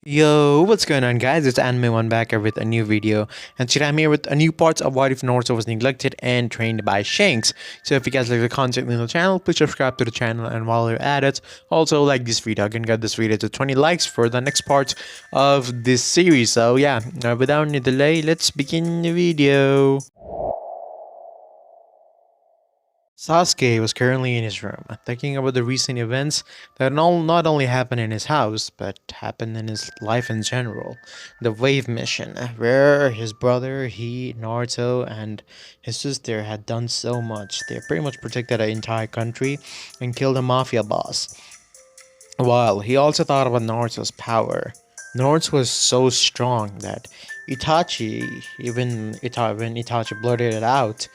Yo, what's going on guys? It's Anime One back here with a new video, and today I'm here with a new part of What If Naruto was neglected and trained by Shanks. So if you guys like the content in the channel, please subscribe to the channel, and while you're at it, also like this video. I can get this video to 20 likes for the next part of this series. So yeah, without any delay, let's begin the video. Sasuke was currently in his room, thinking about the recent events that not only happened in his house, but happened in his life in general. The Wave Mission, where his brother, he, Naruto, and his sister had done so much. They pretty much protected an entire country and killed a mafia boss. While he also thought about Naruto's power. Naruto was so strong that Itachi, when Itachi blurted it out,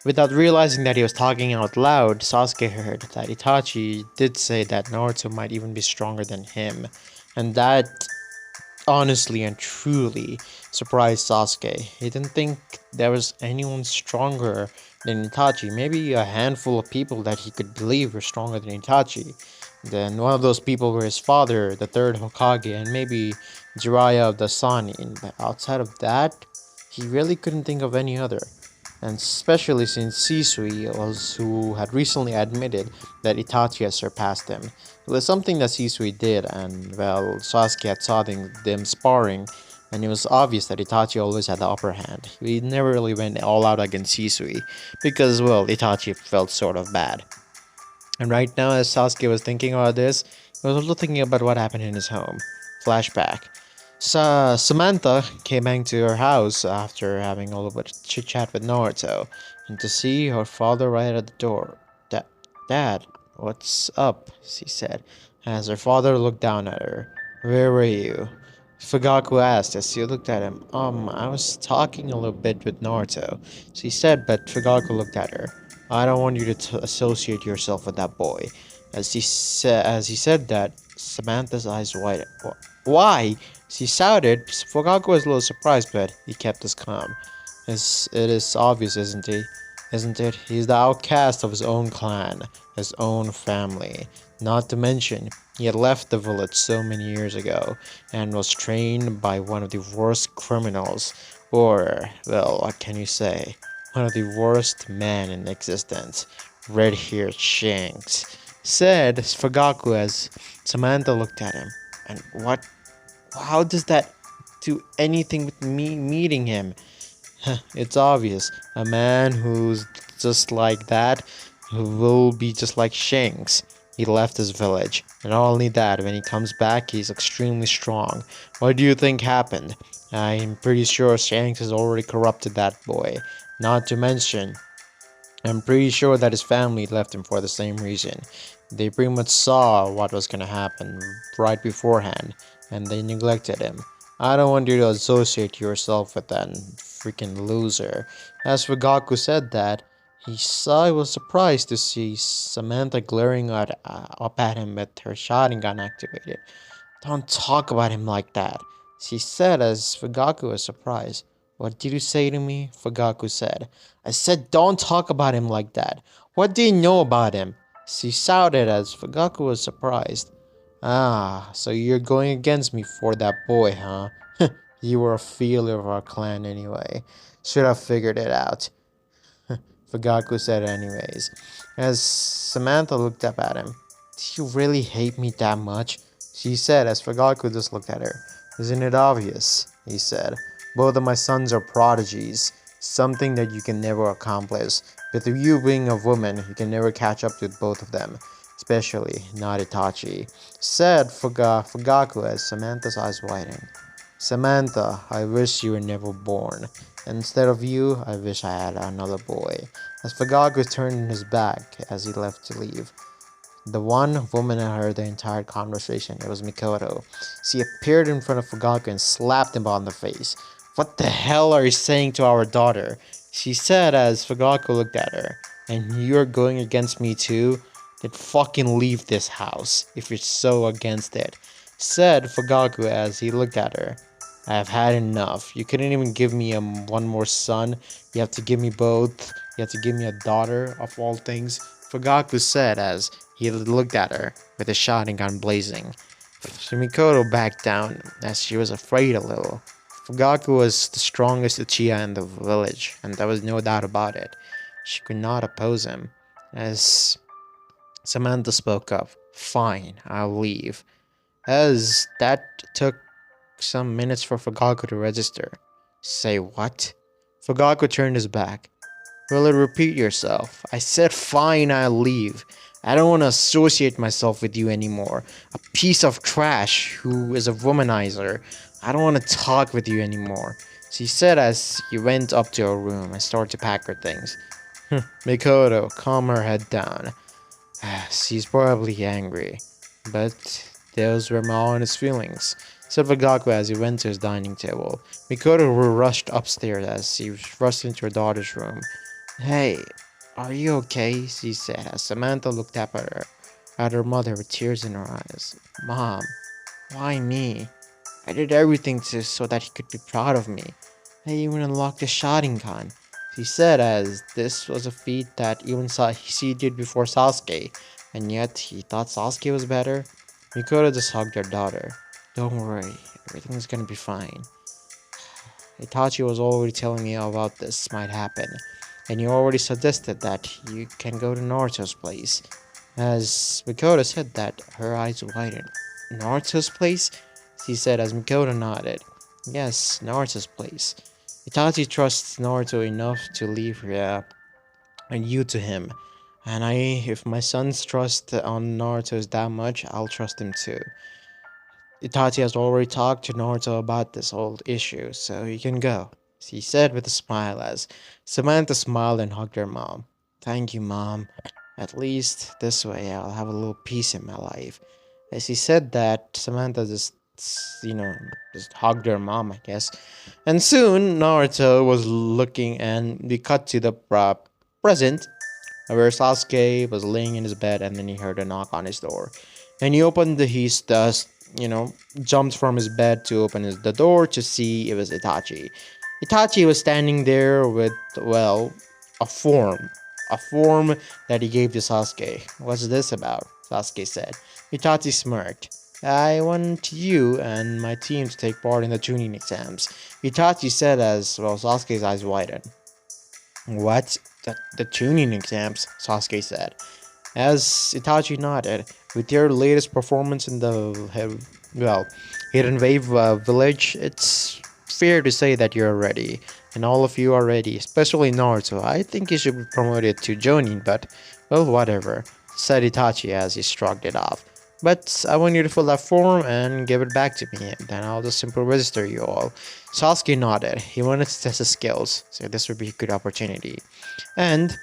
without realizing that he was talking out loud, Sasuke heard that Itachi did say that Naruto might even be stronger than him. And that honestly and truly surprised Sasuke. He didn't think there was anyone stronger than Itachi. Maybe a handful of people that he could believe were stronger than Itachi. Then one of those people were his father, the third Hokage, and maybe Jiraiya of the Sannin. But outside of that, he really couldn't think of any other, and especially since Shisui was who had recently admitted that Itachi had surpassed him. It was something that Shisui did, and well, Sasuke had saw them sparring, and it was obvious that Itachi always had the upper hand. He never really went all out against Shisui, because well, Itachi felt sort of bad. And right now, as Sasuke was thinking about this, he was also thinking about what happened in his home. Flashback. Samantha came back to her house after having a little bit of chit chat with Naruto, and to see her father right at the door. Dad, what's up? She said, as her father looked down at her. Where were you? Fugaku asked as she looked at him. I was talking a little bit with Naruto, she said, but Fugaku looked at her. I don't want you to associate yourself with that boy. As he said that, Samantha's eyes widened. Why? She shouted. Fugaku was a little surprised, but he kept his calm. It is obvious, isn't he? Isn't it? He's the outcast of his own clan, his own family. Not to mention, he had left the village so many years ago and was trained by one of the worst criminals, or, well, what can you say? One of the worst men in existence, red-haired Shanks, said Fugaku as Samantha looked at him. And what? How does that do anything with me meeting him? It's obvious. A man who's just like that will be just like Shanks. He left his village, and not only that, when he comes back, he's extremely strong. What do you think happened? I'm pretty sure Shanks has already corrupted that boy. Not to mention, I'm pretty sure that his family left him for the same reason. They pretty much saw what was gonna happen right beforehand, and they neglected him. I don't want you to associate yourself with that freaking loser. As Fugaku said that, he was surprised to see Samantha glaring up at him with her Sharingan activated. Don't talk about him like that, she said as Fugaku was surprised. What did you say to me? Fugaku said. I said don't talk about him like that. What do you know about him? She shouted as Fugaku was surprised. Ah, so you're going against me for that boy, huh? You were a failure of our clan anyway. Should have figured it out. Fugaku said anyways. As Samantha looked up at him. Do you really hate me that much? She said as Fugaku just looked at her. Isn't it obvious? He said. Both of my sons are prodigies. Something that you can never accomplish. With you being a woman, you can never catch up with both of them. Especially not Itachi. Said Fugaku as Samantha's eyes widened. Samantha, I wish you were never born. Instead of you, I wish I had another boy. As Fugaku turned his back as he left to leave, the one woman had heard the entire conversation. It was Mikoto. She appeared in front of Fugaku and slapped him on the face. What the hell are you saying to our daughter? She said as Fugaku looked at her. And you're going against me too? Then fucking leave this house, if you're so against it, said Fugaku as he looked at her. I have had enough. You couldn't even give me one more son. You have to give me both. You have to give me a daughter, of all things, Fugaku said as he looked at her with his Sharingan blazing. Mikoto backed down as she was afraid a little. Fugaku was the strongest Uchiha in the village, and there was no doubt about it. She could not oppose him. As Samantha spoke up, "Fine, I'll leave." As that took some minutes for Fugaku to register. Say what? Fugaku turned his back. Really repeat yourself. I said fine, I'll leave. I don't want to associate myself with you anymore. A piece of trash who is a womanizer. I don't want to talk with you anymore. She said as he went up to her room and started to pack her things. Mikoto, calm her head down. She's probably angry. But those were my honest feelings, said Vagaku as he went to his dining table. Mikoto rushed upstairs as he rushed into her daughter's room. Hey, are you okay? She said as Samantha looked up at her mother with tears in her eyes. Mom, why me? I did everything so that he could be proud of me. I even unlocked the Sharingan. She said as this was a feat that even he did before Sasuke, and yet he thought Sasuke was better. Mikoto just hugged her daughter. Don't worry, everything's gonna be fine. Itachi was already telling me about this might happen, and you already suggested that you can go to Naruto's place. As Mikoto said that, her eyes widened. Naruto's place? She said as Mikoto nodded. Yes, Naruto's place. Itachi trusts Naruto enough to leave and you to him. And if my son's trust on Naruto is that much, I'll trust him too. Itachi has already talked to Naruto about this whole issue, so he can go, she said with a smile as Samantha smiled and hugged her mom. Thank you, Mom. At least this way I'll have a little peace in my life. As he said that, Samantha just hugged her mom, I guess. And soon, Naruto was looking and we cut to the present where Sasuke was laying in his bed and then he heard a knock on his door. And he opened you know, jumped from his bed to open the door to see it was Itachi. Itachi was standing there with, well, a form. A form that he gave to Sasuke. What's this about? Sasuke said. Itachi smirked. I want you and my team to take part in the tuning exams. Itachi said as, well, Sasuke's eyes widened. What? The tuning exams? Sasuke said. As Itachi nodded, with your latest performance in the well, Hidden Wave village, it's fair to say that you're ready, and all of you are ready, especially Naruto. I think he should be promoted to Jonin, but well, whatever, said Itachi as he shrugged it off. But I want you to fill that form and give it back to me, and then I'll just simply register you all. Sasuke nodded. He wanted to test his skills, so this would be a good opportunity. And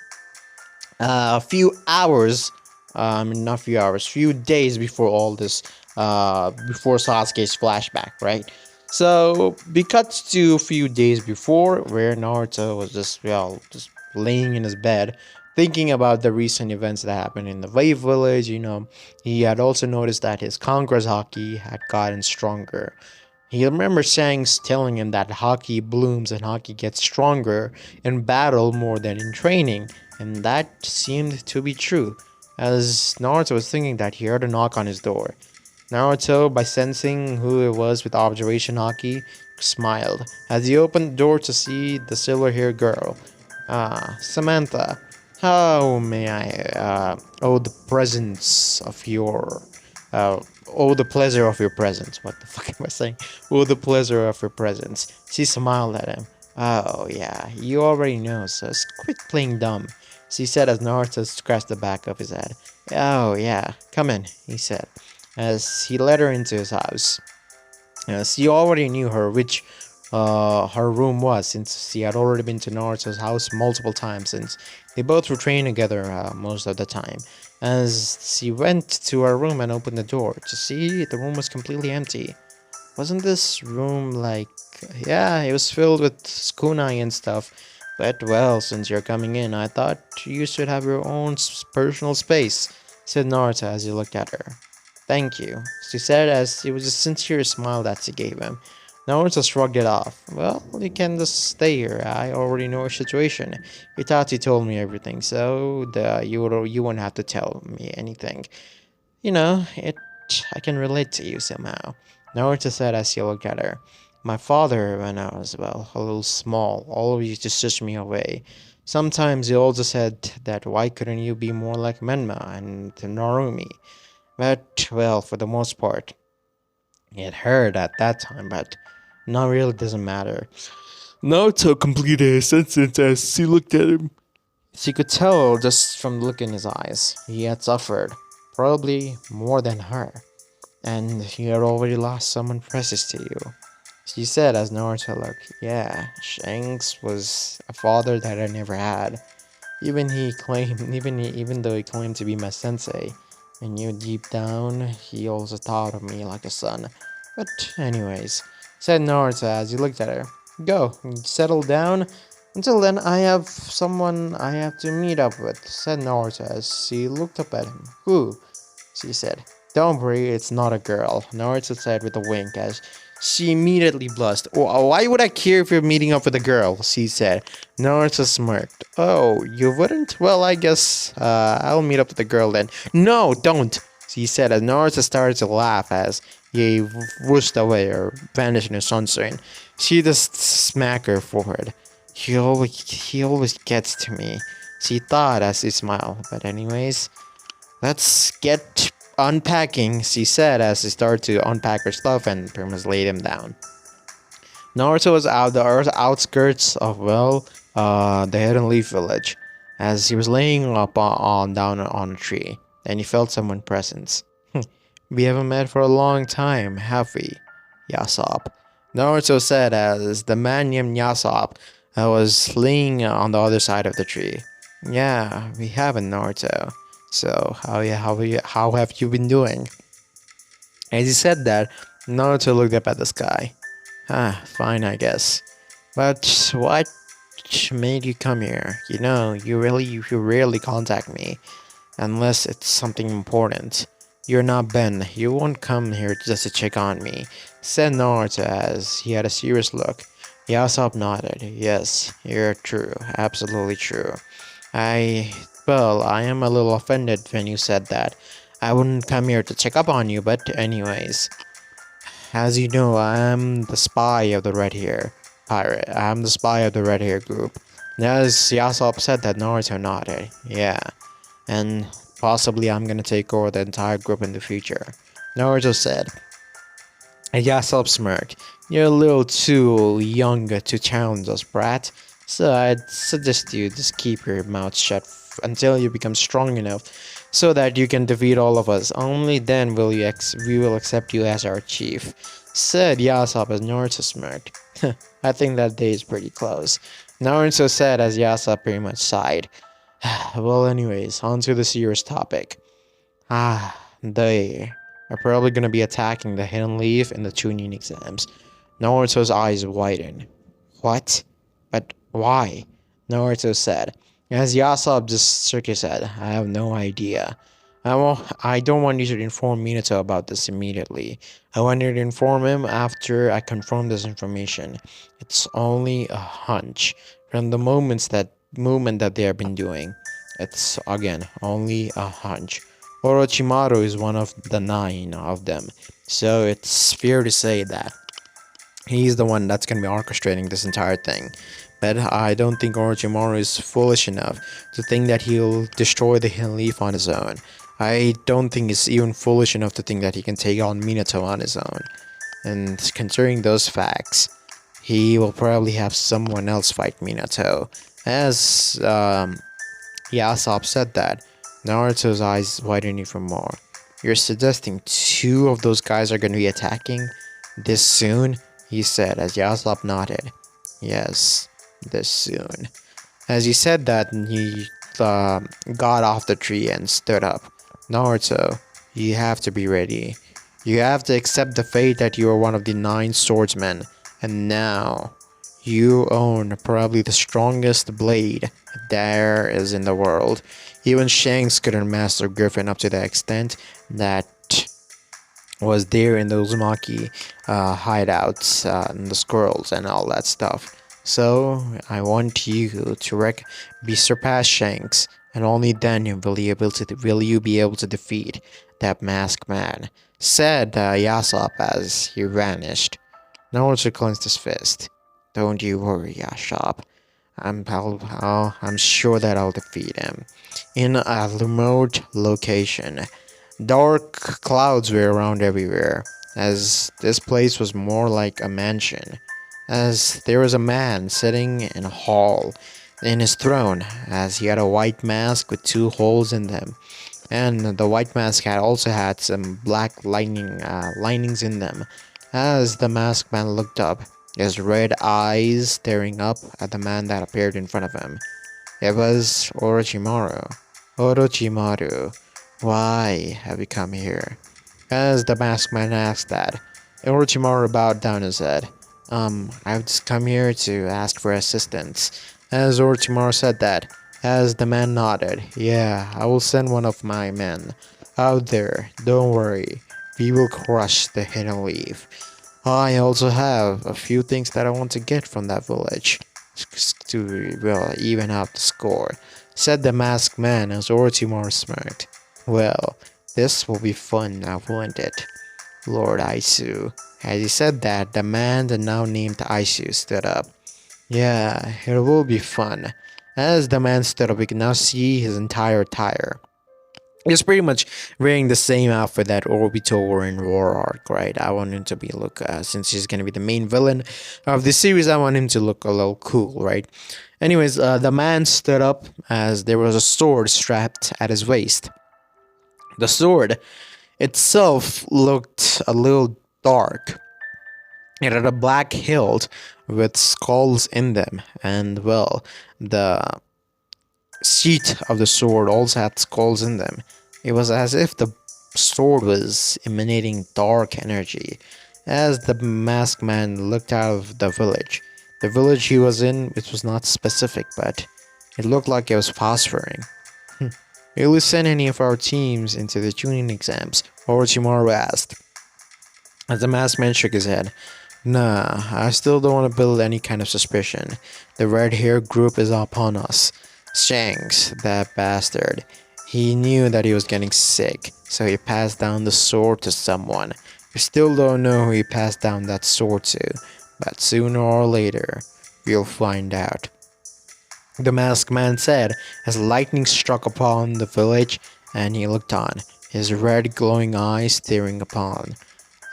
a few hours, not few hours, few days before all this, before Sasuke's flashback, right? So we cut to a few days before where Naruto was just laying in his bed, thinking about the recent events that happened in the Wave Village. You know, he had also noticed that his Conqueror's hockey had gotten stronger. He remembers Shanks telling him that hockey blooms and hockey gets stronger in battle more than in training, and that seemed to be true, as Naruto was thinking that he heard a knock on his door. Naruto, by sensing who it was with observation hockey, smiled as he opened the door to see the silver-haired girl. Samantha, how may I owe the presence of your oh, the pleasure of your presence. What the fuck am I saying? Oh, the pleasure of your presence. She smiled at him. Oh, yeah, you already know, so quit playing dumb, she said as Naruto scratched the back of his head. Oh, yeah, come in, he said, as he led her into his house. She already knew her room was, since she had already been to Naruto's house multiple times, since they both were trained together most of the time. As she went to her room and opened the door to see the room was completely empty. Wasn't this room like... Yeah, it was filled with kunai and stuff. But well, since you're coming in, I thought you should have your own personal space, said Naruto as he looked at her. Thank you, she said as it was a sincere smile that she gave him. Naruto shrugged it off. Well, you can just stay here. I already know your situation. Itachi told me everything, so you won't have to tell me anything. You know, it I can relate to you somehow. Naruto said as he looked at her. My father, when I was, well, a little small, always used to push me away. Sometimes he also said that why couldn't you be more like Menma and Narumi? But, well, for the most part, it hurt at that time, but now really doesn't matter. Naruto completed his sentence as he looked at him. She could tell just from the look in his eyes. He had suffered, probably more than her, and he had already lost someone precious to you. She said as Naruto looked, yeah, Shanks was a father that I never had. Even though he claimed to be my sensei, I knew deep down he also thought of me like a son. But anyways, said Naruto as he looked at her. Go, settle down. Until then, I have someone I have to meet up with, said Naruto as she looked up at him. Who? She said. Don't worry, it's not a girl, Naruto said with a wink as she immediately blushed. Oh, why would I care if you're meeting up with a girl? She said. Naruto smirked. Oh, you wouldn't? Well, I guess I'll meet up with the girl then. No, don't, she said as Naruto started to laugh as he whooshed away or vanished in the sunshine. She just smacked her forehead. He always gets to me, she thought as she smiled. But anyways, let's get unpacking, she said as she started to unpack her stuff and pretty much laid him down. Naruto was out the outskirts of, well, the Hidden Leaf Village, as he was laying up down on a tree, and he felt someone presence. We haven't met for a long time, have we? Yasop. Naruto said as the man named Yasop was laying on the other side of the tree. Yeah, we haven't, Naruto. So how have you been doing? As he said that, Naruto looked up at the sky. Ah, fine, I guess. But what made you come here? You rarely contact me unless it's something important. You're not Ben. You won't come here just to check on me, said Naruto as he had a serious look. Yasop nodded. Yes, you're true. Absolutely true. I am a little offended when you said that. I wouldn't come here to check up on you, but anyways. As you know, I'm the spy of the Red Hair Pirate. I'm the spy of the Red Hair group. As Yasop said that, Naruto nodded. Yeah, and possibly I'm gonna take over the entire group in the future, Naruto said. And Yasop smirked. You're a little too young to challenge us, brat. So I'd suggest you just keep your mouth shut until you become strong enough so that you can defeat all of us. Only then will we will accept you as our chief, said Yasop as Naruto smirked. I think that day is pretty close, Naruto said as Yasop pretty much sighed. Well, anyways, on to the serious topic. They are probably going to be attacking the Hidden Leaf in the Chunin exams. Naruto's eyes widened. What? But why? Naruto said. As Yasop just shook his head, I have no idea. I don't want you to inform Minato about this immediately. I want you to inform him after I confirm this information. It's only a hunch from the movement that they have been doing. It's again only a hunch. Orochimaru is one of the 9 of them, so it's fair to say that he's the one that's going to be orchestrating this entire thing. But I don't think Orochimaru is foolish enough to think that he'll destroy the Hidden Leaf on his own. I don't think he's even foolish enough to think that he can take on Minato on his own. And considering those facts, he will probably have someone else fight Minato. As Yasop said that, Naruto's eyes widened even more. You're suggesting 2 of those guys are going to be attacking this soon? He said as Yasop nodded. Yes, this soon. As he said that, he got off the tree and stood up. Naruto, you have to be ready. You have to accept the fate that you are one of the 9 swordsmen. And now, you own probably the strongest blade there is in the world. Even Shanks couldn't master Griffin up to the extent that was there in the Uzumaki hideouts and the squirrels and all that stuff. So I want you to be surpass Shanks and only then will you be able to defeat that masked man," said Yasop as he vanished. Naruto clenched his fist. "Don't you worry, Yasop. I'm sure that I'll defeat him." In a remote location, dark clouds were around everywhere, as this place was more like a mansion, as there was a man sitting in a hall in his throne, as he had a white mask with two holes in them, and the white mask had also had some black linings in them. As the masked man looked up, his red eyes staring up at the man that appeared in front of him. It was Orochimaru. "Orochimaru, why have you come here?" As the masked man asked that, Orochimaru bowed down his head. I've just come here to ask for assistance." As Orochimaru said that, as the man nodded, "Yeah, I will send one of my men out there. Don't worry. We will crush the hidden leaf. I also have a few things that I want to get from that village to, well, even out the score," said the masked man as Orochimaru smirked. "Well, this will be fun now, won't it, Lord Aisu?" As he said that, the man that now named Aisu stood up. "Yeah, it will be fun." As the man stood up, we can now see his entire attire. He's pretty much wearing the same outfit that Obito wore in War Arc, right? I want him to be look since he's gonna be the main villain of the series. I want him to look a little cool, right? Anyways, the man stood up as there was a sword strapped at his waist. The sword itself looked a little dark. It had a black hilt with skulls in them, and well, the sheath of the sword also had skulls in them. It was as if the sword was emanating dark energy. As the masked man looked out of the village he was in, it was not specific, but it looked like it was phosphoring. "Will you send any of our teams into the tuning exams?" Orochimaru asked. As the masked man shook his head. "Nah, I still don't want to build any kind of suspicion. The red hair group is upon us. Shanks, that bastard. He knew that he was getting sick, so he passed down the sword to someone. We still don't know who he passed down that sword to, but sooner or later, we'll find out," the masked man said as lightning struck upon the village and he looked on, his red glowing eyes staring upon.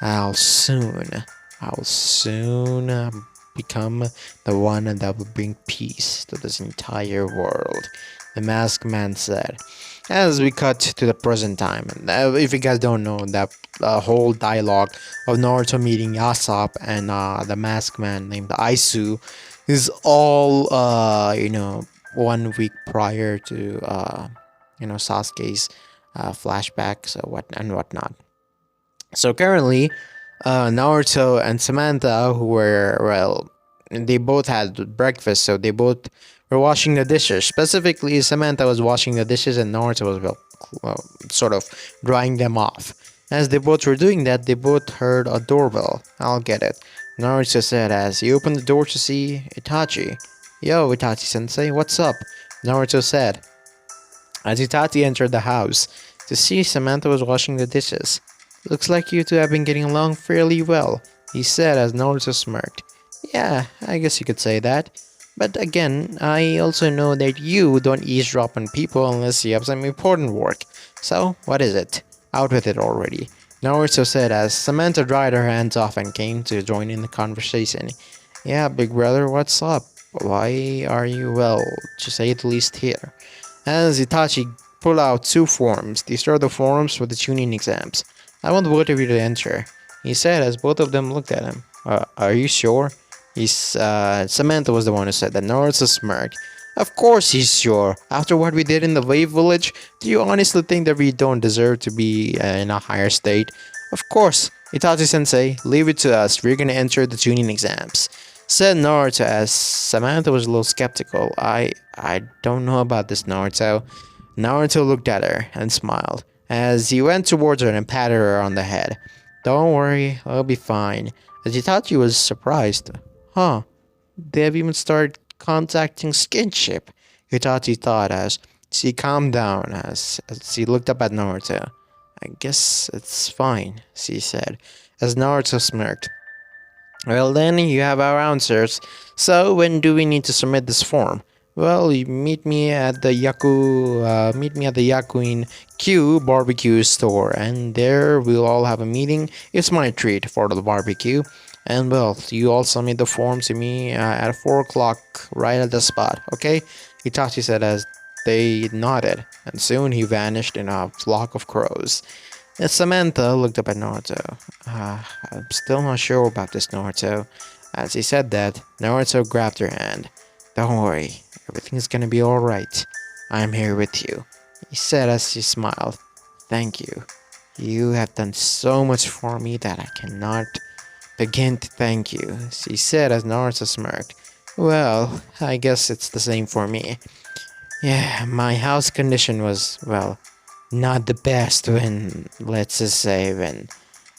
I'll soon, I'll soon become the one that will bring peace to this entire world," the masked man said. As we cut to the present time, if you guys don't know, that whole dialogue of Naruto meeting Yasop and the masked man named Aisu is all, 1 week prior to, Sasuke's flashbacks and whatnot. So currently, Naruto and Samantha, who were, well, they both had breakfast, so they both were washing the dishes. Specifically, Samantha was washing the dishes and Naruto was, sort of drying them off. As they both were doing that, they both heard a doorbell. "I'll get it," Naruto said as he opened the door to see Itachi. "Yo, Itachi sensei, what's up?" Naruto said as Itachi entered the house to see Samantha was washing the dishes. "Looks like you two have been getting along fairly well," he said as Naruto smirked. "Yeah, I guess you could say that. But again, I also know that you don't eavesdrop on people unless you have some important work. So, what is it? Out with it already," Naruto said as Samantha dried her hands off and came to join in the conversation. "Yeah, big brother, what's up? Why are you, well, to say the least, here?" As Itachi pulled out two forms, these are the forms for the tuning exams. "I want both of you to enter," he said as both of them looked at him. Are you sure?" Samantha was the one who said that. Naruto smirked. "Of course he's sure. After what we did in the Wave Village, do you honestly think that we don't deserve to be in a higher state?" "Of course. Itachi-sensei, leave it to us. We're gonna enter the tuning exams," said Naruto as Samantha was a little skeptical. I don't know about this, Naruto." Naruto looked at her and smiled as he went towards her and patted her on the head. "Don't worry, I'll be fine." As Itachi was surprised. "Huh, they have even started contacting skinship," Itachi thought as She calmed down as she looked up at Naruto. I guess it's fine, she said, as Naruto smirked. Well, then, you have our answers. So, when do we need to submit this form? Well, you meet me at the Yakuin Q barbecue store, and there we'll all have a meeting. It's my treat for the barbecue. And well, you all submit the form to me at 4 o'clock, right at the spot, okay? Itachi said as they nodded, and soon he vanished in a flock of crows. And Samantha looked up at Naruto. I'm still not sure about this, Naruto. As he said that, Naruto grabbed her hand. Don't worry, everything's gonna be alright. I'm here with you, he said as he smiled. Thank you. You have done so much for me that I cannot begin to thank you, she said as Naruto smirked. Well, I guess it's the same for me. Yeah, my house condition was, well, not the best when, let's just say, when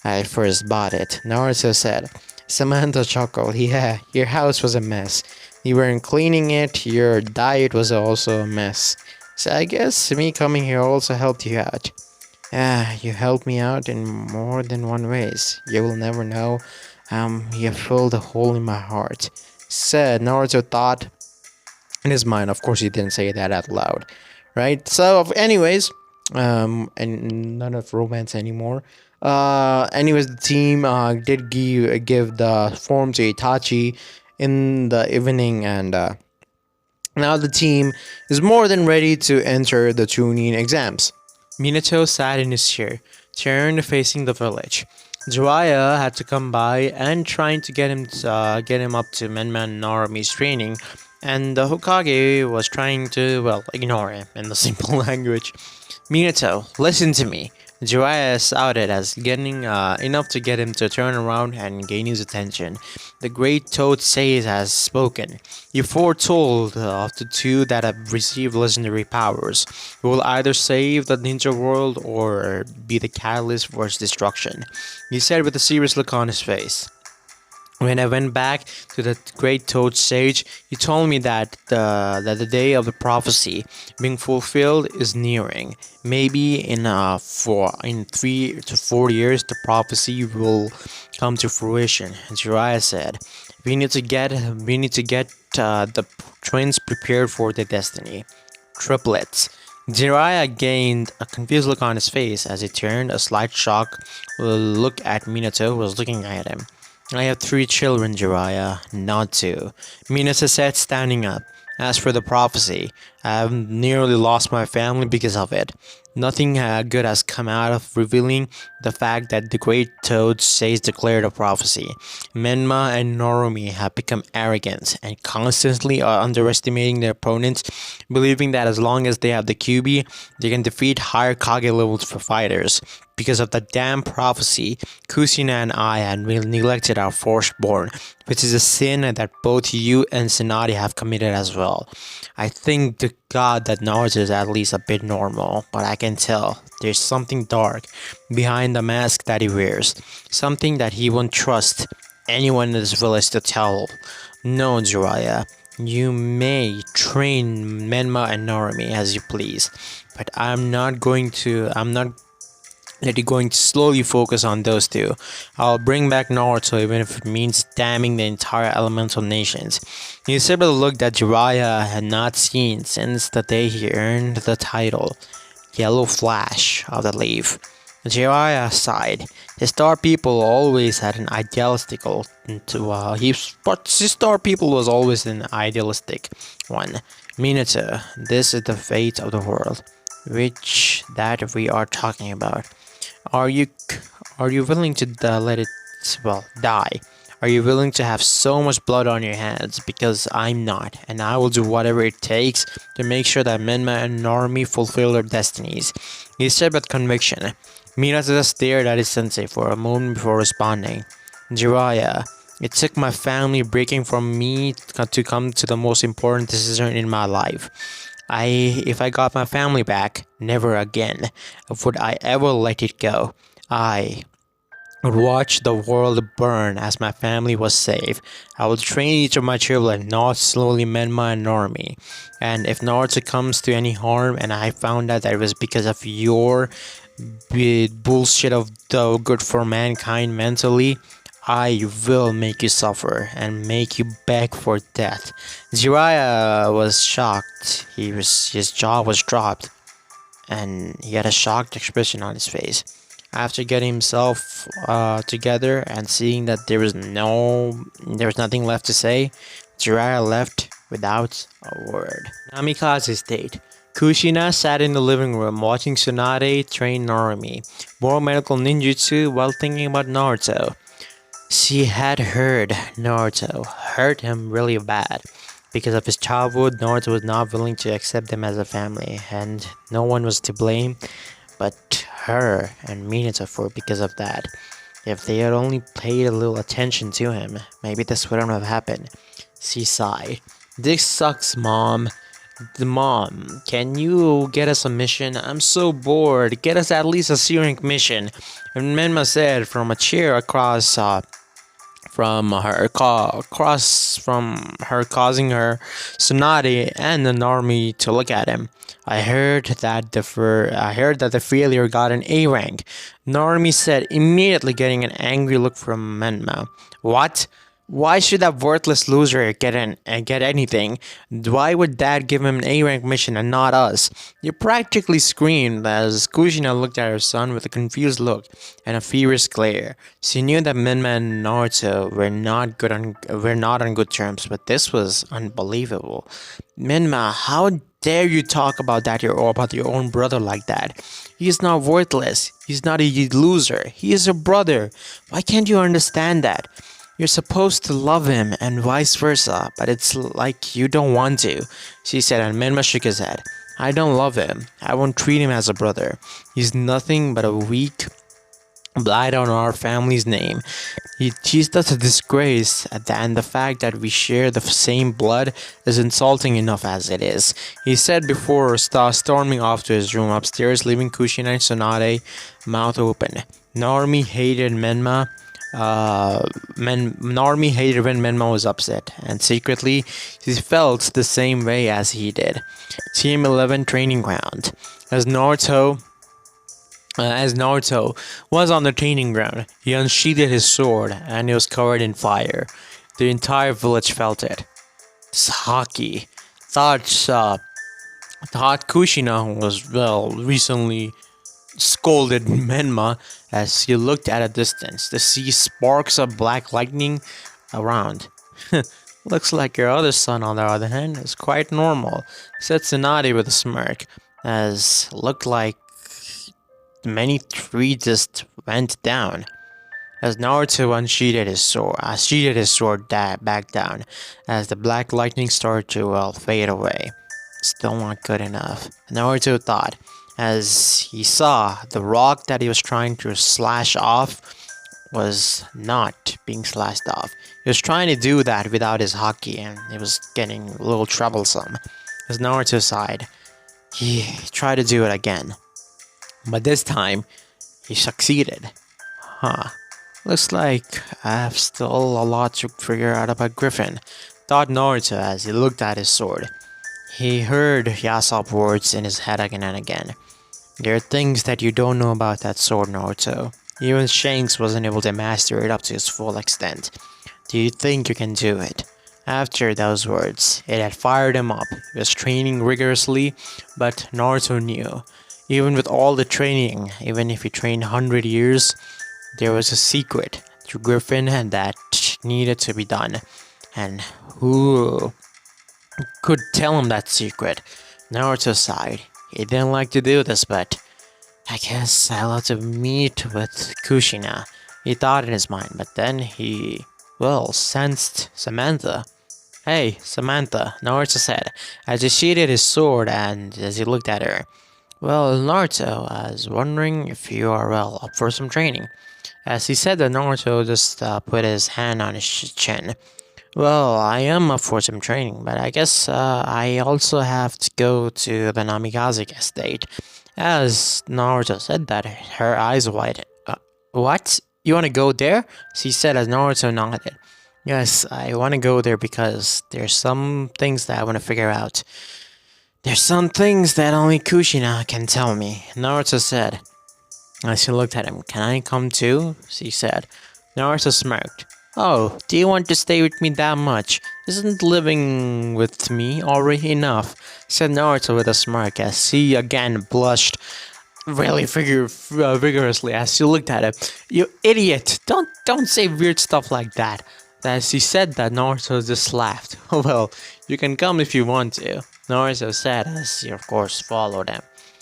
I first bought it, Naruto said. Samantha chuckled. Yeah, your house was a mess. You weren't cleaning it, your diet was also a mess. So I guess me coming here also helped you out. Yeah, you helped me out in more than one ways. You will never know. You filled a hole in my heart, said Naruto thought in his mind. Of course, he didn't say that out loud, right? So, anyways, and none of romance anymore. Anyways, the team did give the form to Itachi in the evening, and now the team is more than ready to enter the tuning exams. Minato sat in his chair, turned facing the village. Jiraiya had to come by and trying to get him up to Menman Narumi's training, and the Hokage was trying to, well, ignore him in the simple language. Minato, listen to me. Jiraiya shouted as getting enough to get him to turn around and gain his attention. The great Toad Sage has spoken. You foretold of the two that have received legendary powers. You will either save the ninja world or be the catalyst for its destruction. He said with a serious look on his face. When I went back to the great Toad Sage, he told me that the day of the prophecy being fulfilled is nearing. Maybe in 3 to 4 years, the prophecy will come to fruition. Jiraiya said, "We need to get the twins prepared for their destiny, triplets." Jiraiya gained a confused look on his face as he turned a slight shock look at Minato, who was looking at him. I have 3 children, Jiraiya, not 2. Minato said, standing up. As for the prophecy, I have nearly lost my family because of it. Nothing good has come out of revealing the fact that the great Toad Sage declared a prophecy. Menma and Norumi have become arrogant and constantly are underestimating their opponents, believing that as long as they have the QB, they can defeat higher Kage levels for fighters. Because of the damn prophecy, Kusina and I had neglected our firstborn, which is a sin that both you and Tsunade have committed as well. I think to God that Naruto is at least a bit normal, but I can tell there's something dark behind the mask that he wears, something that he won't trust anyone in this village to tell. No, Jiraiya, you may train Menma and Narumi as you please, but I'm not going to slowly focus on those two. I'll bring back Naruto even if it means damning the entire elemental nations. He said with a look that Jiraiya had not seen since the day he earned the title, Yellow Flash of the Leaf. Jiraiya sighed. His star people always had an idealistical his star people was always an idealistic one. Minato, this is the fate of the world, which that we are talking about. Are you willing to let it die? Are you willing to have so much blood on your hands? Because I'm not, and I will do whatever it takes to make sure that Menma and Narumi fulfill their destinies. He said with conviction. Minato stared at his sensei for a moment before responding. Jiraiya, it took my family breaking from me to come to the most important decision in my life. If I got my family back, never again would I ever let it go. I would watch the world burn as my family was safe. I would train each of my children, not slowly Menma and Normie. And if Naruto comes to any harm and I found out that it was because of your bullshit of the good for mankind mentally, I will make you suffer and make you beg for death. Jiraiya was shocked. His jaw was dropped and he had a shocked expression on his face. After getting himself together and seeing that there was nothing left to say, Jiraiya left without a word. Namikaze's date. Kushina sat in the living room watching Tsunade train Narumi, more medical ninjutsu while thinking about Naruto. She had heard Naruto hurt him really bad. Because of his childhood, Naruto was not willing to accept them as a family, and no one was to blame but her and Minato for because of that. If they had only paid a little attention to him, maybe this wouldn't have happened. She sighed. This sucks, Mom. Mom, can you get us a mission? I'm so bored. Get us at least a C-rank mission. And Menma said from a chair across from her, causing her Tsunade and the army to look at him. I heard that the failure got an A rank. Narumi said, immediately getting an angry look from Menma. What? Why should that worthless loser get anything? Why would Dad give him an A rank mission and not us? You practically screamed as Kushina looked at her son with a confused look and a fierce glare. She knew that Minma and Naruto were not on good terms, but this was unbelievable. Minma, how dare you talk about your own brother like that? He is not worthless. He's not a loser. He is a brother. Why can't you understand that? You're supposed to love him and vice versa, but it's like you don't want to, she said, and Minma shook his head. I don't love him. I won't treat him as a brother. He's nothing but a weak blight on our family's name. He's just a disgrace, and the fact that we share the same blood is insulting enough as it is, he said before storming off to his room upstairs, leaving Kushina and Tsunade mouth open. Naomi hated Menma. Narumi hated when Menma was upset, and secretly, she felt the same way as he did. Team 11 training ground. As Naruto was on the training ground, he unsheathed his sword, and it was covered in fire. The entire village felt it. Saki thought Kushina was recently scolded Menma as he looked at a distance to see sparks of black lightning around. Looks like your other son, on the other hand, is quite normal, said Tsunade with a smirk, as looked like many trees just went down. As Naruto sheathed his sword back down, as the black lightning started to fade away. Still not good enough, Naruto thought, as he saw the rock that he was trying to slash off was not being slashed off. He was trying to do that without his haki, and it was getting a little troublesome. As Naruto sighed, he tried to do it again, but this time he succeeded. Huh. Looks like I have still a lot to figure out about Griffin, thought Naruto as he looked at his sword. He heard Yasop's words in his head again and again. There are things that you don't know about that sword, Naruto. Even Shanks wasn't able to master it up to its full extent. Do you think you can do it? After those words, it had fired him up. He was training rigorously, but Naruto knew. Even with all the training, even if he trained 100 years, there was a secret to Griffin and that needed to be done. And who could tell him that secret? Naruto sighed. He didn't like to do this, but I guess I'll have to meet with Kushina, he thought in his mind, but then he, sensed Samantha. Hey, Samantha, Naruto said, as he sheathed his sword and as he looked at her. Well, Naruto, I was wondering if you are, up for some training. As he said that, Naruto just put his hand on his chin. Well, I am up for some training, but I guess I also have to go to the Namikaze estate. As Naruto said that, her eyes widened. What? You want to go there? She said as Naruto nodded. Yes, I want to go there because there's some things that I want to figure out. There's some things that only Kushina can tell me, Naruto said. As she looked at him, can I come too? She said. Naruto smirked. Oh, do you want to stay with me that much? Isn't living with me already enough? Said Naruto with a smirk as he again blushed really vigorously as she looked at him. You idiot! Don't say weird stuff like that. As he said that, Naruto just laughed. Well, you can come if you want to, Naruto said as he of course followed him.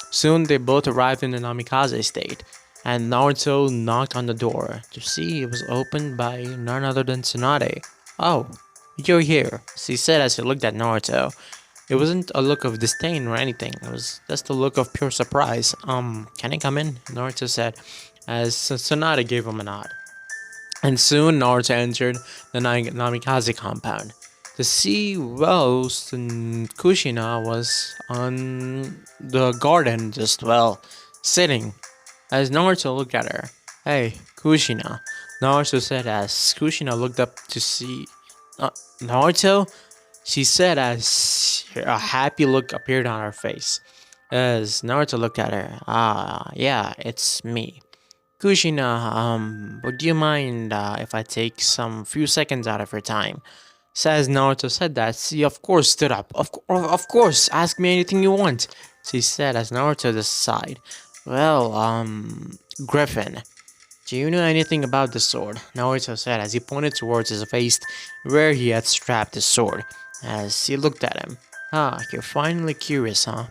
Soon they both arrived in the Namikaze state, and Naruto knocked on the door to see it was opened by none other than Tsunade. Oh, you're here, she said as she looked at Naruto. It wasn't a look of disdain or anything, it was just a look of pure surprise. Can I come in? Naruto said, as Tsunade gave him a nod. And soon Naruto entered the Namikaze compound. To see Rose and Kushina was on the garden just sitting. As Naruto looked at her, hey, Kushina, Naruto said as Kushina looked up to see Naruto, she said as a happy look appeared on her face. As Naruto looked at her, yeah, it's me. Kushina, would you mind if I take some few seconds out of your time? Says Naruto said that, she of course stood up. Of course, ask me anything you want, she said as Naruto just sighed. Well, Griffin, do you know anything about the sword? Naruto said as he pointed towards his waist where he had strapped his sword. As he looked at him. Ah, you're finally curious, huh?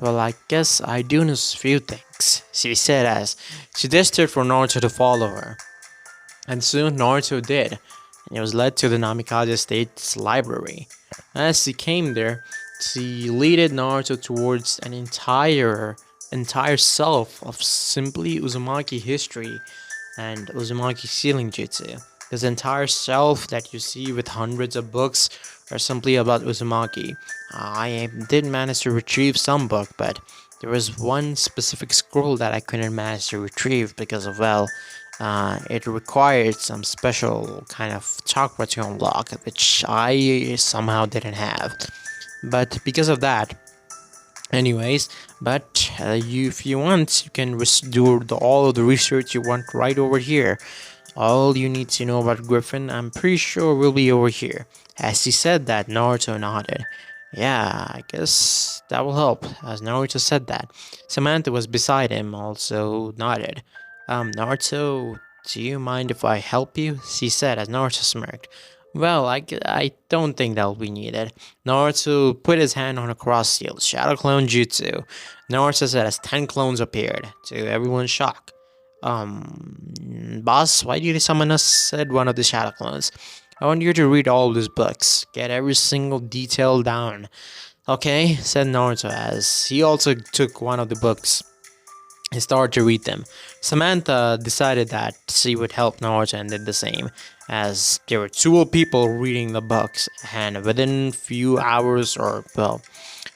Well, I guess I do know a few things, she said as she gestured for Naruto to follow her. And soon Naruto did, and he was led to the Namikaze State's library. As he came there, she leaded Naruto towards an entire shelf of simply Uzumaki history and Uzumaki sealing jutsu. This entire shelf that you see with hundreds of books are simply about Uzumaki. I did manage to retrieve some book, but there was one specific scroll that I couldn't manage to retrieve because of, it required some special kind of chakra to unlock, which I somehow didn't have. But because of that, anyways, but if you want, you can do all of the research you want right over here. All you need to know about Griffin, I'm pretty sure will be over here. As he said that, Naruto nodded. Yeah, I guess that will help. As Naruto said that, Samantha was beside him, also nodded. Naruto, do you mind if I help you? She said as Naruto smirked. Well, I don't think that'll be needed. Naruto put his hand on a cross shield, Shadow Clone Jutsu. Naruto said as 10 clones appeared, to everyone's shock. Boss, why did you summon us? Said one of the Shadow Clones. I want you to read all of these books, get every single detail down. Okay, said Naruto as he also took one of the books and started to read them. Samantha decided that she would help Naruto and did the same, as there were two people reading the books, and within few hours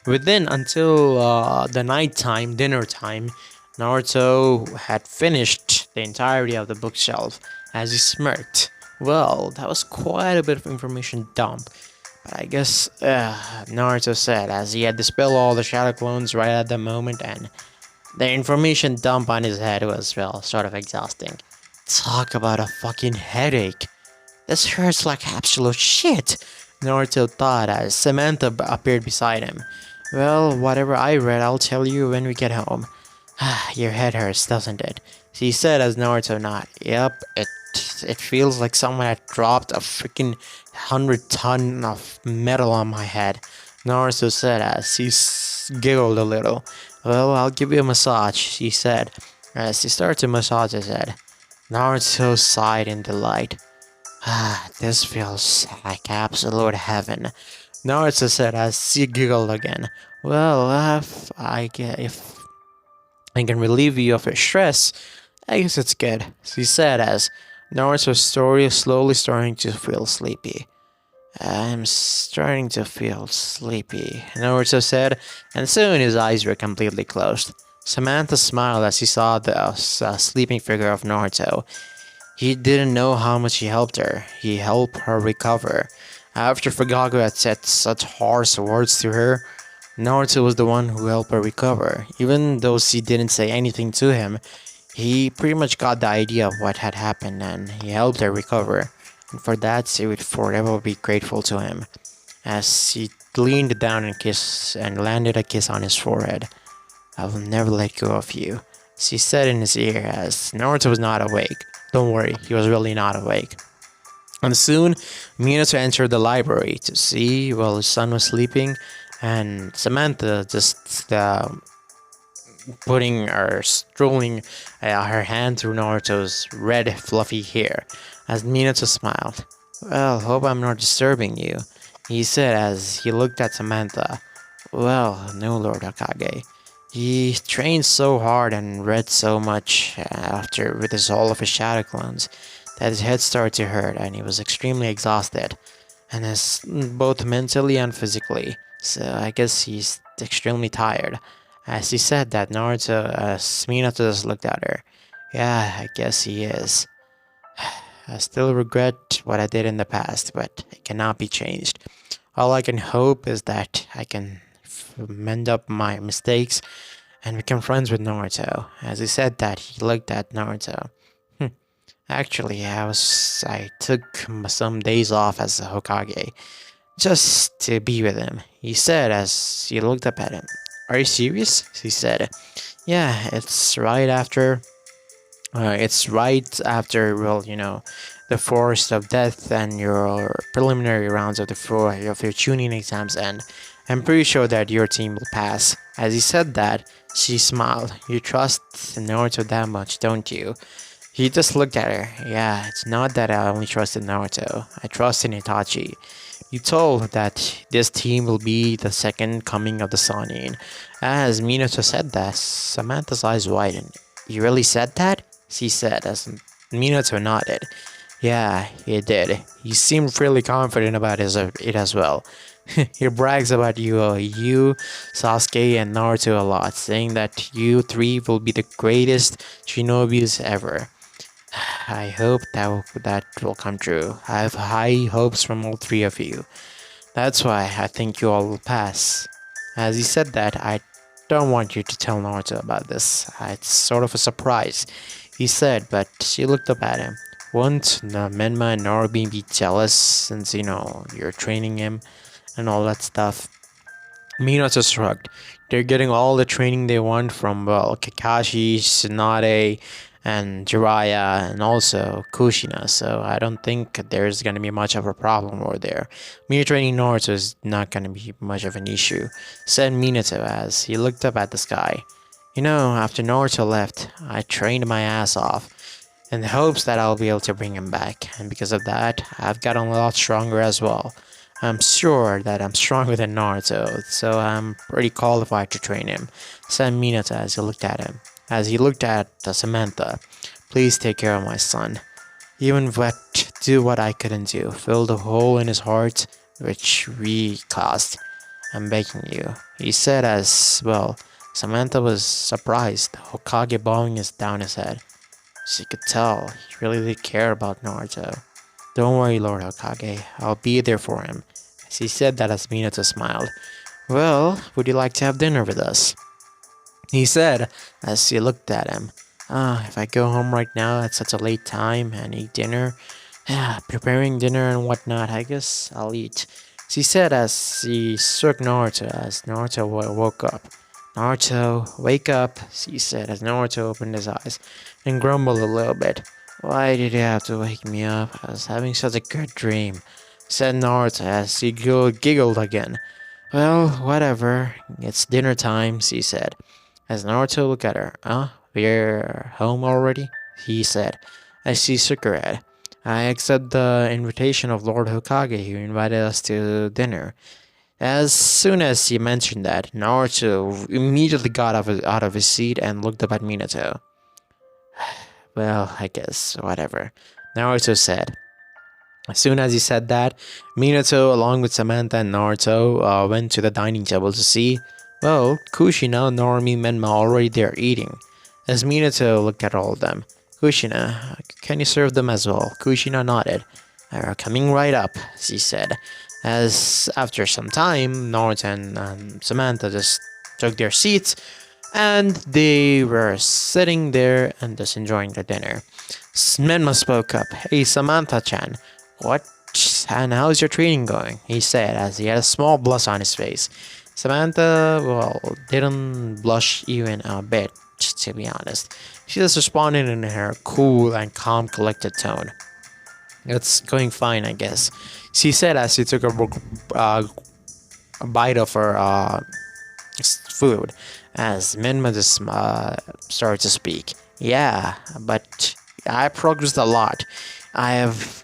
within until the nighttime, dinner time, Naruto had finished the entirety of the bookshelf as he smirked. Well, that was quite a bit of information dump. But I guess, Naruto said as he had dispelled all the shadow clones right at the moment, and the information dump on his head was, sort of exhausting. Talk about a fucking headache. This hurts like absolute shit, Naruto thought as Samantha appeared beside him. Well, whatever I read, I'll tell you when we get home. Your head hurts, doesn't it? She said as Naruto nodded. Yep, it feels like someone had dropped a freaking 100-ton of metal on my head, Naruto said as he giggled a little. Well, I'll give you a massage, she said, as he started to massage his head. Naruto sighed in delight. This feels like absolute heaven, Naruto said as he giggled again. Well, if I can relieve you of your stress, I guess it's good, she said as Naruto's story slowly starting to feel sleepy. I'm starting to feel sleepy, Naruto said, and soon his eyes were completely closed. Samantha smiled as she saw the sleeping figure of Naruto. He didn't know how much he helped her. He helped her recover. After Fugaku had said such harsh words to her, Naruto was the one who helped her recover. Even though she didn't say anything to him, he pretty much got the idea of what had happened and he helped her recover. And for that, she would forever be grateful to him. As she leaned down and landed a kiss on his forehead. I will never let go of you, she said in his ear as Naruto was not awake. Don't worry, he was really not awake. And soon, Minato entered the library to see while his son was sleeping, and Samantha just putting or strolling her hand through Naruto's red, fluffy hair, as Minato smiled. Well, hope I'm not disturbing you, he said as he looked at Samantha. Well, no, Lord Hokage. He trained so hard and read so much after with all of his shadow clones that his head started to hurt and he was extremely exhausted, and is both mentally and physically. So I guess he's extremely tired. As he said that, Minato just looked at her. Yeah, I guess he is. I still regret what I did in the past, but it cannot be changed. All I can hope is that I can mend up my mistakes and become friends with Naruto. As he said that, he looked at Naruto. Actually, I took some days off as a Hokage just to be with him, he said as he looked up at him. Are you serious? He said. Yeah, it's right after, well, the forest of death and your preliminary rounds of of your tuning exams end. I'm pretty sure that your team will pass. As he said that, she smiled. You trust Naruto that much, don't you? He just looked at her. Yeah, it's not that I only trust in Naruto. I trust in Itachi. You told that this team will be the second coming of the Sannin. As Minato said that, Samantha's eyes widened. You really said that? She said as Minato nodded. Yeah, he did. He seemed really confident about it as well. He brags about you, Sasuke, and Naruto a lot, saying that you three will be the greatest shinobis ever. I hope that will come true. I have high hopes from all three of you. That's why I think you all will pass. As he said that, I don't want you to tell Naruto about this. It's sort of a surprise, he said, but she looked up at him. Won't Menma and Naruto be jealous since, you're training him and all that stuff? Minato shrugged. They're getting all the training they want from, well, Kakashi, Tsunade, and Jiraiya, and also Kushina, so I don't think there's gonna be much of a problem over there. Me training Naruto is not gonna be much of an issue, said Minato as he looked up at the sky. After Naruto left, I trained my ass off in the hopes that I'll be able to bring him back, and because of that, I've gotten a lot stronger as well. I'm sure that I'm stronger than Naruto, so I'm pretty qualified to train him, said Minato as he looked at him. As he looked at Samantha, please take care of my son. Even do what I couldn't do, fill the hole in his heart which we caused. I'm begging you, he said as well. Samantha was surprised, Hokage bowing down his head. She could tell he really did care about Naruto. Don't worry, Lord Hokage, I'll be there for him. She said that as Minato smiled. Well, would you like to have dinner with us? He said as he looked at him. If I go home right now at such a late time and eat dinner, preparing dinner and whatnot, I guess I'll eat. She said as she shook Naruto as Naruto woke up. Naruto, wake up, she said as Naruto opened his eyes and grumbled a little bit. Why did you have to wake me up? I was having such a good dream, said Naruto as he giggled again. Well, whatever. It's dinner time, she said. As Naruto looked at her, we're home already? He said, as she shook her head. I accept the invitation of Lord Hokage who invited us to dinner. As soon as she mentioned that, Naruto immediately got out of his seat and looked up at Minato. Well, I guess, whatever, Naruto said. As soon as he said that, Minato, along with Samantha and Naruto, went to the dining table to see, well, Kushina, Normi, Menma already there eating. As Minato looked at all of them, Kushina, can you serve them as well? Kushina nodded. They're coming right up, she said. As after some time, Naruto and Samantha just took their seats and they were sitting there and just enjoying their dinner. Menma spoke up. Hey, Samantha-chan, what and how's your training going? He said as he had a small blush on his face. Samantha, well, didn't blush even a bit, to be honest. She just responded in her cool and calm, collected tone. It's going fine, I guess. She said as she took a bite of her food, as Minma just started to speak. Yeah, but I progressed a lot. I have,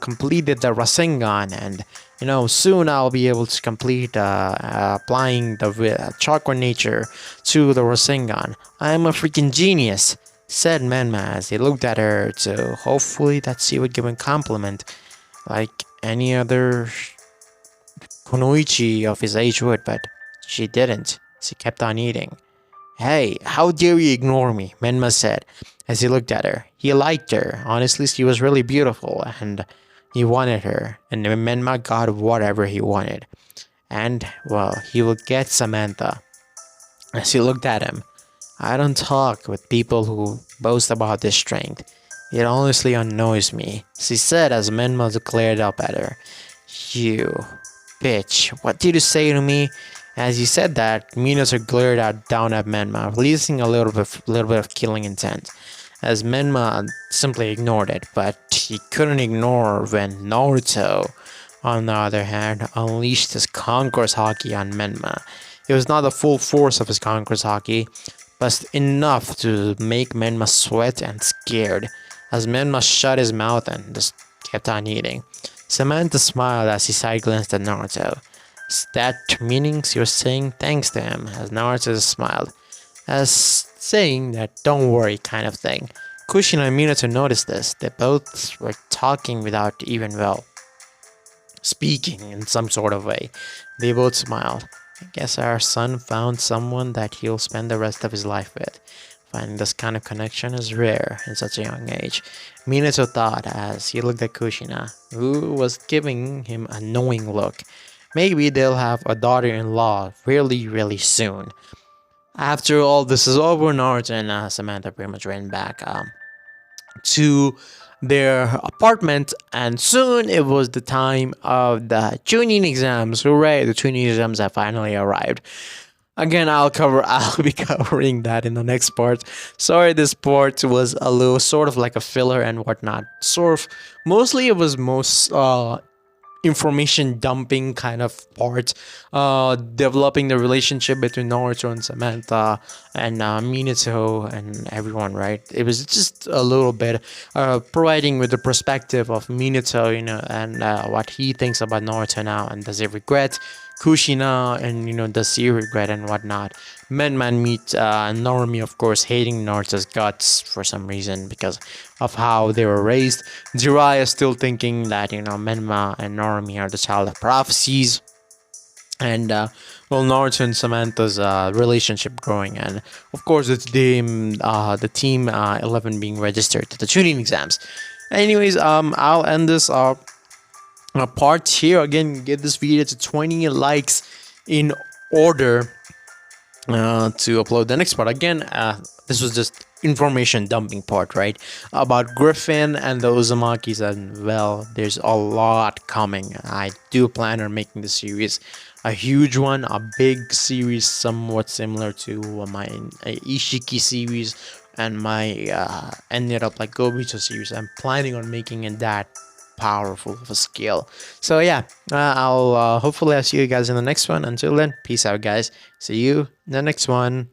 completed the Rasengan, and soon I'll be able to complete applying the chakra nature to the Rasengan. I'm a freaking genius, said Menma as he looked at her to hopefully that she would give him a compliment, like any other Kunoichi of his age would, but she didn't. She kept on eating. Hey, how dare you ignore me? Menma said as he looked at her. He liked her. Honestly, she was really beautiful and he wanted her. And Menma got whatever he wanted. And, well, he would get Samantha. As he looked at him, I don't talk with people who boast about their strength. It honestly annoys me, she said as Menma glared up at her. You bitch, what did you say to me? As he said that, Minato glared down at Menma, releasing a little bit of killing intent. As Menma simply ignored it, but he couldn't ignore when Naruto, on the other hand, unleashed his Conqueror's Haki on Menma. It was not the full force of his Conqueror's Haki, but enough to make Menma sweat and scared, as Menma shut his mouth and just kept on eating. Samantha smiled as she side glanced at Naruto. Is that meaning you're saying thanks to him? As Naruto smiled, as saying that don't worry kind of thing. Kushina and Minato noticed this. They both were talking without even, well, speaking in some sort of way. They both smiled. I guess our son found someone that he'll spend the rest of his life with. Finding this kind of connection is rare in such a young age. Minato thought as he looked at Kushina, who was giving him a knowing look. Maybe they'll have a daughter-in-law really, really soon. After all this is over, Naruto and Samantha pretty much ran back to their apartment, and soon it was the time of the tuning exams. Hooray, the tuning exams have finally arrived. Again, I'll be covering that in the next part. Sorry, this part was a little sort of like a filler and whatnot. Sort of, mostly it was most information dumping kind of part, developing the relationship between Naruto and Samantha and Minato and everyone, right? It was just a little bit providing with the perspective of Minato, and what he thinks about Naruto now, and does he regret Kushina, and does he regret and whatnot. Man meet Normi, of course, hating Naruto's guts for some reason because of how they were raised. Jiraiya still thinking that Menma and Normi are the child of prophecies, and Naruto and Samantha's relationship growing, and of course the team 11 being registered to the tuning exams. Anyways, I'll end this part here. Again, get this video to 20 likes in order to upload the next part. Again, this was just information dumping part, right? About Griffin and the Uzumakis, and well, there's a lot coming. I do plan on making the series a huge one, a big series, somewhat similar to my Ishiki series and my ended up like Gobito series. I'm planning on making it that powerful of a scale. So yeah, I'll hopefully I'll see you guys in the next one. Until then, peace out, guys. See you in the next one.